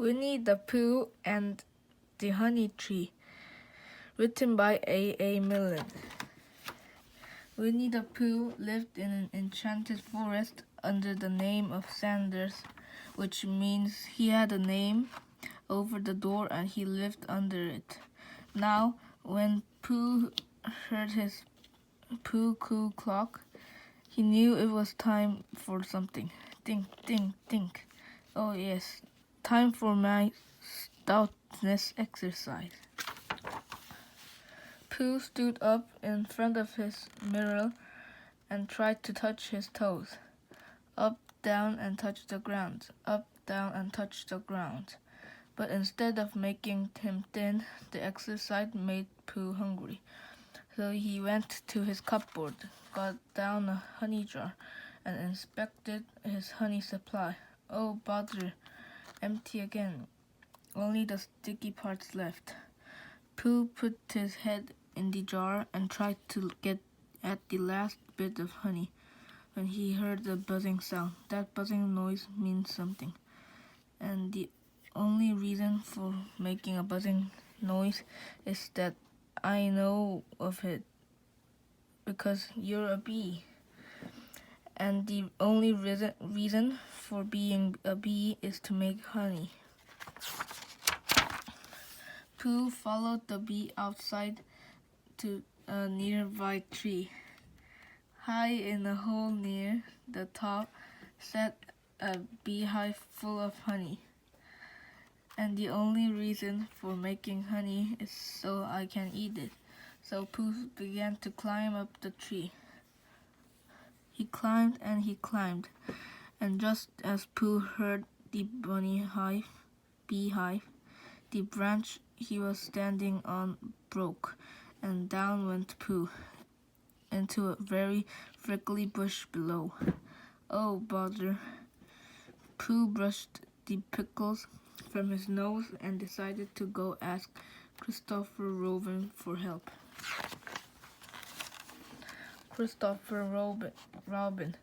Winnie the Pooh and the Honey Tree, written by A. Milne. Winnie the Pooh lived in an enchanted forest under the name of Sanders, which means he had a name over the door and he lived under it. Now, when Pooh heard his Pooh-Coo clock, he knew it was time for something. Think, think, think. Oh yes, time for my stoutness exercise. Pooh stood up in front of his mirror and tried to touch his toes. Up, down, and touch the ground. Up, down, and touch the ground. But instead of making him thin, the exercise made Pooh hungry. So he went to his cupboard, got down a honey jar, and inspected his honey supply. Oh, bother! Empty again. Only the sticky parts left. Pooh put his head in the jar and tried to get at the last bit of honey when he heard a buzzing sound. That buzzing noise means something. And the only reason for making a buzzing noise is that I know of it, because you're a bee. And the only reason for being a bee is to make honey. Pooh followed the bee outside to a nearby tree. High in a hole near the top sat a beehive full of honey. And the only reason for making honey is so I can eat it. So Pooh began to climb up the tree. He climbed and he climbed, and just as Pooh heard the beehive, the branch he was standing on broke, and down went Pooh into a very prickly bush below. Oh, bother! Pooh brushed the prickles from his nose and decided to go ask Christopher Robin for help. Christopher Robin,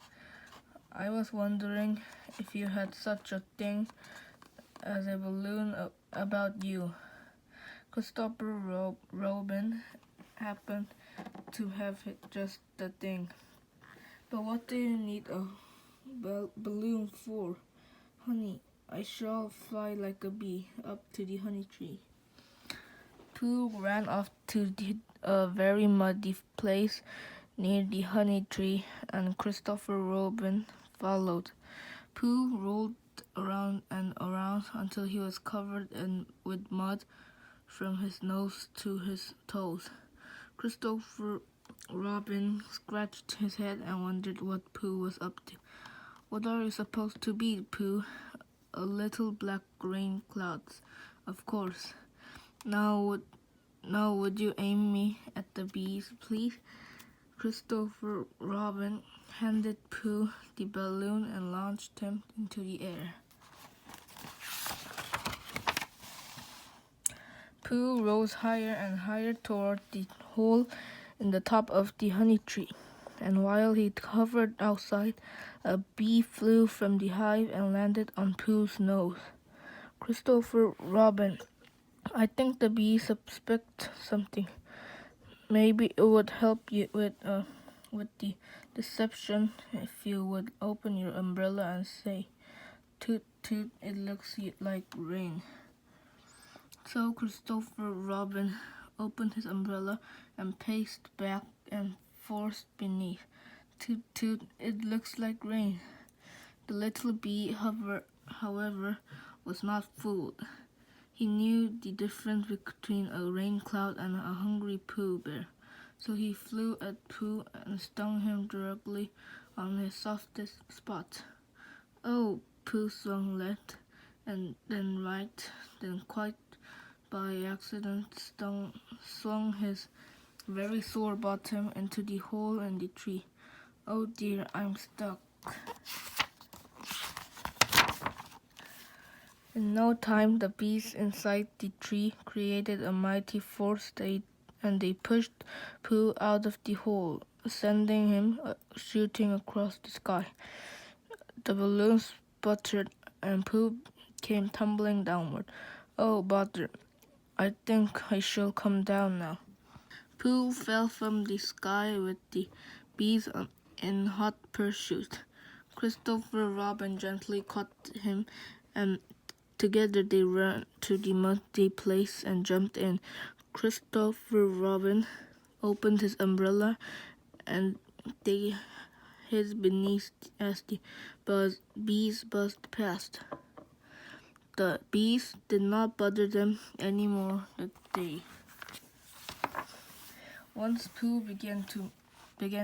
I was wondering if you had such a thing as a balloon about you. Christopher Robin happened to have just the thing. But what do you need a balloon for? Honey, I shall fly like a bee up to the honey tree. Pooh ran off to a very muddy place near the honey tree, and Christopher Robin followed. Pooh rolled around and around until he was covered with mud from his nose to his toes. Christopher Robin scratched his head and wondered what Pooh was up to. What are you supposed to be, Pooh? A little black rain clouds, of course. Now would you aim me at the bees, please? Christopher Robin handed Pooh the balloon and launched him into the air. Pooh rose higher and higher toward the hole in the top of the honey tree, and while he hovered outside, a bee flew from the hive and landed on Pooh's nose. Christopher Robin, I think the bees suspect something. Maybe it would help you with the deception if you would open your umbrella and say, "Toot toot, it looks like rain." So Christopher Robin opened his umbrella and paced back and forth beneath. Toot toot, it looks like rain. The little bee, however, was not fooled. He knew the difference between a rain cloud and a hungry Pooh bear. So he flew at Pooh and stung him directly on his softest spot. Oh, Pooh swung left and then right, then quite by accident swung his very sore bottom into the hole in the tree. Oh dear, I'm stuck. In no time, the bees inside the tree created a mighty force, and they pushed Pooh out of the hole, sending him shooting across the sky. The balloon sputtered, and Pooh came tumbling downward. Oh, bother! I think I shall come down now. Pooh fell from the sky with the bees in hot pursuit. Christopher Robin gently caught him, and together they ran to the muddy place and jumped in. Christopher Robin opened his umbrella, and they hid beneath as the bees buzzed past. The bees did not bother them any more that day. Once Pooh began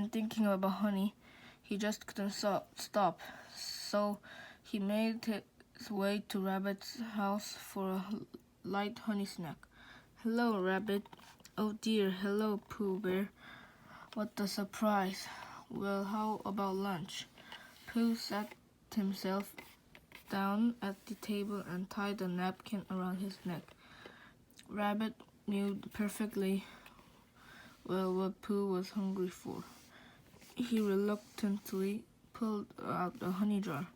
thinking about honey, he just couldn't stop. So he made his way to Rabbit's house for a light honey snack. Hello, Rabbit. Oh dear, hello, Pooh Bear. What a surprise. Well, how about lunch? Pooh sat himself down at the table and tied a napkin around his neck. Rabbit knew perfectly well what Pooh was hungry for. He reluctantly pulled out a honey jar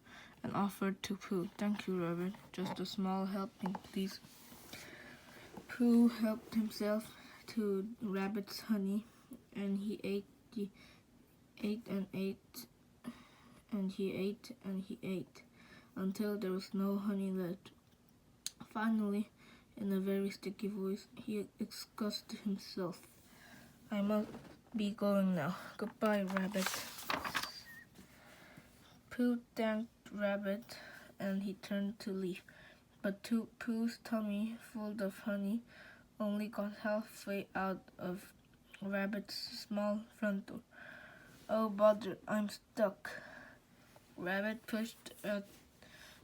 and offered to Pooh. Thank you, Rabbit. Just a small helping, please. Pooh helped himself to Rabbit's honey, and he ate until there was no honey left. Finally, in a very sticky voice, he excused himself. I must be going now. Goodbye, Rabbit. Pooh thanked Rabbit, and he turned to leave. But Pooh's tummy, full of honey, only got halfway out of Rabbit's small front door. Oh, bother, I'm stuck. Rabbit pushed at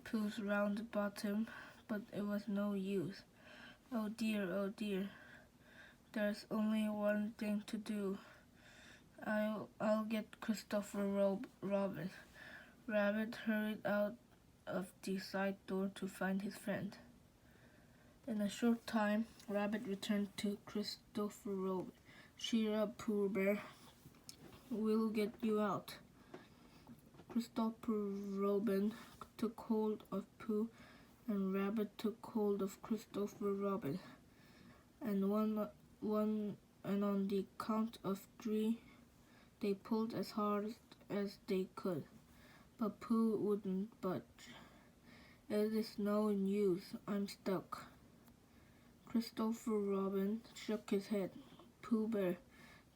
Pooh's round bottom, but it was no use. Oh dear, there's only one thing to do. I'll get Christopher Robin. Rabbit hurried out of the side door to find his friend. In a short time, Rabbit returned to Christopher Robin. Cheer up, Pooh Bear. We'll get you out. Christopher Robin took hold of Pooh, and Rabbit took hold of Christopher Robin. And on the count of 3, they pulled as hard as they could. But Pooh wouldn't budge. It is no use, I'm stuck. Christopher Robin shook his head. Pooh Bear,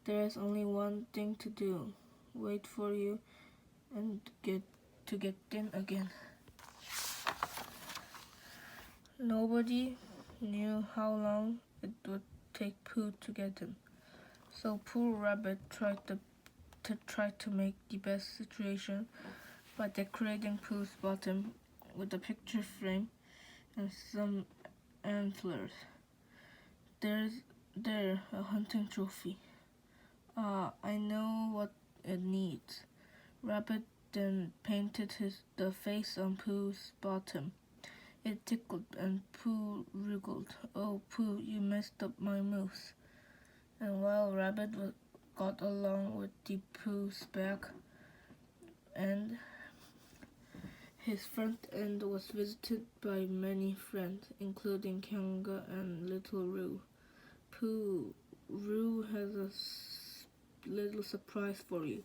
there is only one thing to do. Wait for you and get in again. Nobody knew how long it would take Pooh to get in. So poor Rabbit tried to make the best situation by decorating Pooh's bottom with a picture frame and some antlers. There's a hunting trophy. I know what it needs. Rabbit then painted the face on Pooh's bottom. It tickled and Pooh wriggled. Oh, Pooh, you messed up my moose. And while Rabbit got along with the Pooh's back end, his front end was visited by many friends, including Kanga and Little Roo. Pooh, Roo has a little surprise for you.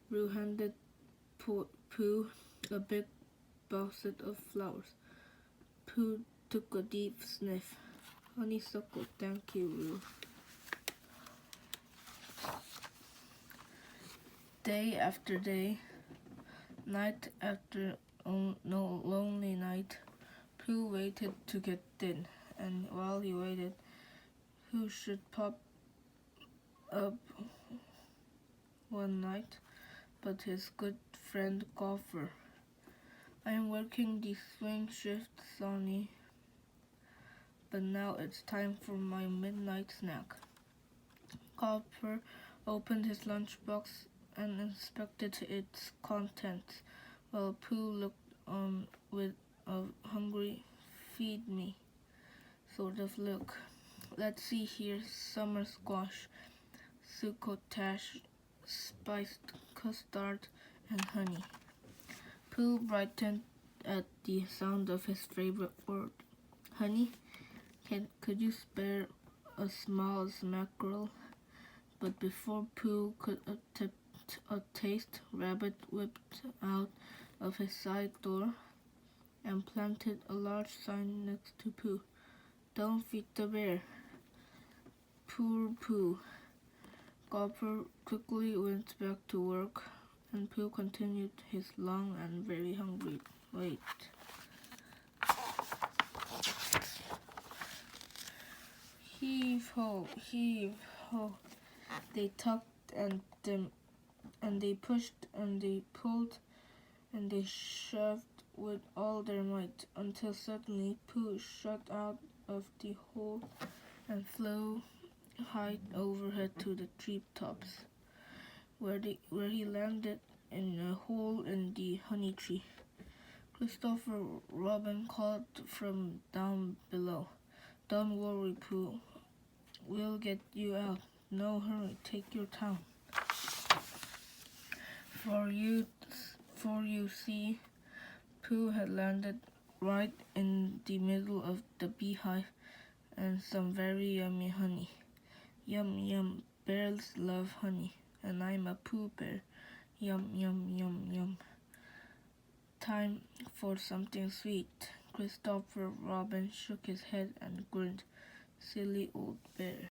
Roo handed Pooh a big basket of flowers. Pooh took a deep sniff. Honeysuckle, thank you, Roo. Day after day, night after lonely night, Pooh waited to get in, and while he waited, who should pop up one night but his good friend Gopher. I am working the swing shift, Sonny, but now it's time for my midnight snack. Gopher opened his lunchbox and inspected its contents, while Pooh looked on with a hungry feed me sort of look. Let's see here, summer squash, succotash, spiced custard, and honey. Pooh brightened at the sound of his favorite word. Honey, could you spare a small mackerel? But before Pooh could attempt a taste, Rabbit whipped out of his side door and planted a large sign next to Pooh. Don't feed the bear. Poor Pooh. Gopher quickly went back to work, and Pooh continued his long and very hungry wait. Heave ho, heave ho. They tugged and they pushed and they pulled and they shoved with all their might until suddenly Pooh shot out of the hole and flew high overhead to the treetops, where he landed in a hole in the honey tree. Christopher Robin called from down below, "Don't worry, Pooh. We'll get you out. No hurry, take your time. For you see, Pooh had landed right in the middle of the beehive and some very yummy honey. Yum, yum, bears love honey, and I'm a Pooh bear. Yum, yum, yum, yum. Time for something sweet." Christopher Robin shook his head and grinned. Silly old bear.